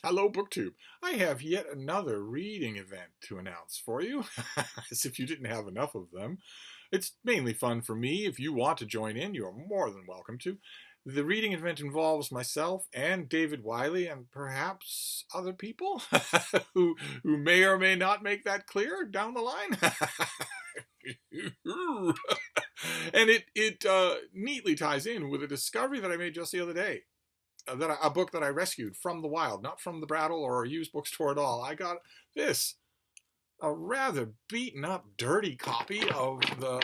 Hello, BookTube. I have yet another reading event to announce for you, as if you didn't have enough of them. It's mainly fun for me. If you want to join in, you are more than welcome to. The reading event involves myself and David Wiley and perhaps other people who may or may not make that clear down the line. And it neatly ties in with a discovery that I made just the other day. A book that I rescued from the wild, not from the Brattle or a used bookstore at all. I got this, a rather beaten up, dirty copy of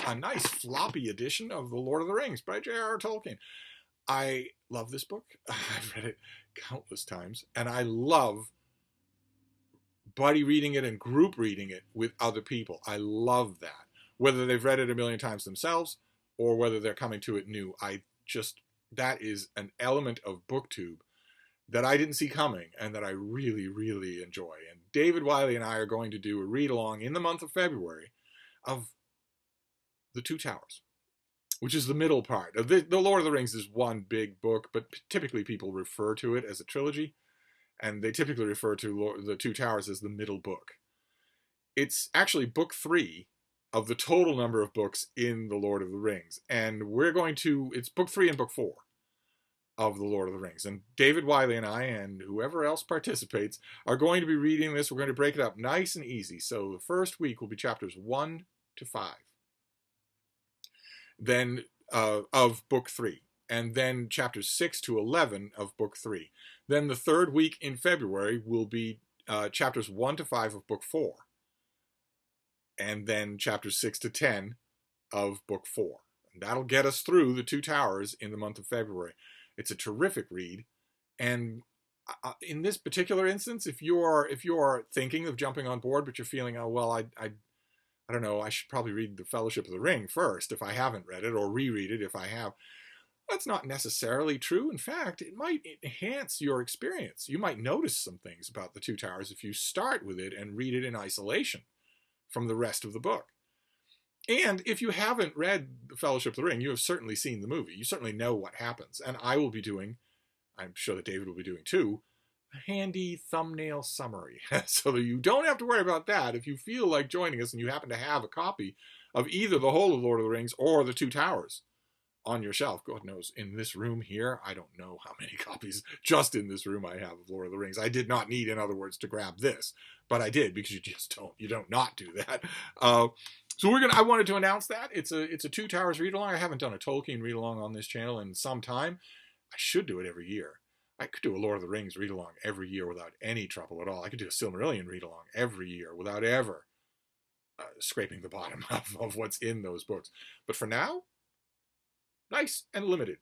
a nice floppy edition of The Lord of the Rings by J.R.R. Tolkien. I love this book. I've read it countless times, and I love buddy reading it and group reading it with other people. I love that. Whether they've read it a million times themselves or whether they're coming to it new, that is an element of BookTube that I didn't see coming and that I really, really enjoy. And David Wiley and I are going to do a read-along in the month of February of The Two Towers, which is the middle part. The Lord of the Rings is one big book, but typically people refer to it as a trilogy, and they typically refer to The Two Towers as the middle book. It's actually book 3 of the total number of books in The Lord of the Rings. And it's book 3 and book 4 of The Lord of the Rings. And David Wiley and I, and whoever else participates, are going to be reading this. We're going to break it up nice and easy. So the first week will be chapters 1 to 5. Then of book 3. And then chapters 6 to 11 of book 3. Then the third week in February will be chapters 1 to 5 of book 4. And then chapters 6 to 10 of book 4. And that'll get us through The Two Towers in the month of February. It's a terrific read. And in this particular instance, if you're thinking of jumping on board, but you're feeling, oh, well, I don't know, I should probably read The Fellowship of the Ring first if I haven't read it, or reread it if I have. That's not necessarily true. In fact, it might enhance your experience. You might notice some things about The Two Towers if you start with it and read it in isolation from the rest of the book. And if you haven't read The Fellowship of the Ring, you have certainly seen the movie. You certainly know what happens. And I will be doing, I'm sure that David will be doing too, a handy thumbnail summary. So that you don't have to worry about that. If you feel like joining us and you happen to have a copy of either the whole of Lord of the Rings or The Two Towers on your shelf, God knows, in this room here, I don't know how many copies just in this room I have of Lord of the Rings. I did not need, in other words, to grab this, but I did, because you don't not do that. So I wanted to announce that. It's a Two Towers read-along. I haven't done a Tolkien read-along on this channel in some time. I should do it every year. I could do a Lord of the Rings read-along every year without any trouble at all. I could do a Silmarillion read-along every year without ever scraping the bottom of what's in those books. But for now, nice and limited.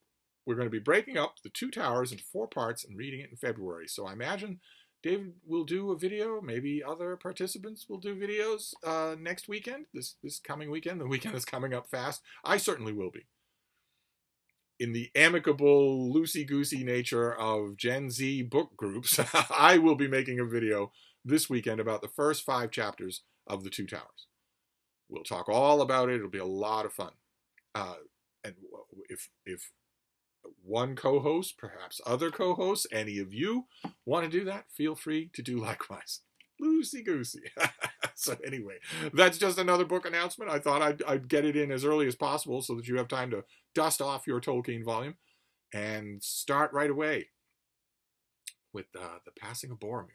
We're going to be breaking up The Two Towers into 4 parts and reading it in February. So I imagine David will do a video. Maybe other participants will do videos next weekend, this coming weekend, the weekend is coming up fast. I certainly will be. In the amicable, loosey-goosey nature of Gen Z book groups, I will be making a video this weekend about the first 5 chapters of The Two Towers. We'll talk all about it. It'll be a lot of fun. And if one co-host, perhaps other co-hosts, any of you want to do that, feel free to do likewise. Loosey-goosey. So anyway, that's just another book announcement. I thought I'd get it in as early as possible so that you have time to dust off your Tolkien volume and start right away with the passing of Boromir.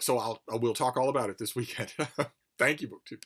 So we'll talk all about it this weekend. Thank you, BookTube.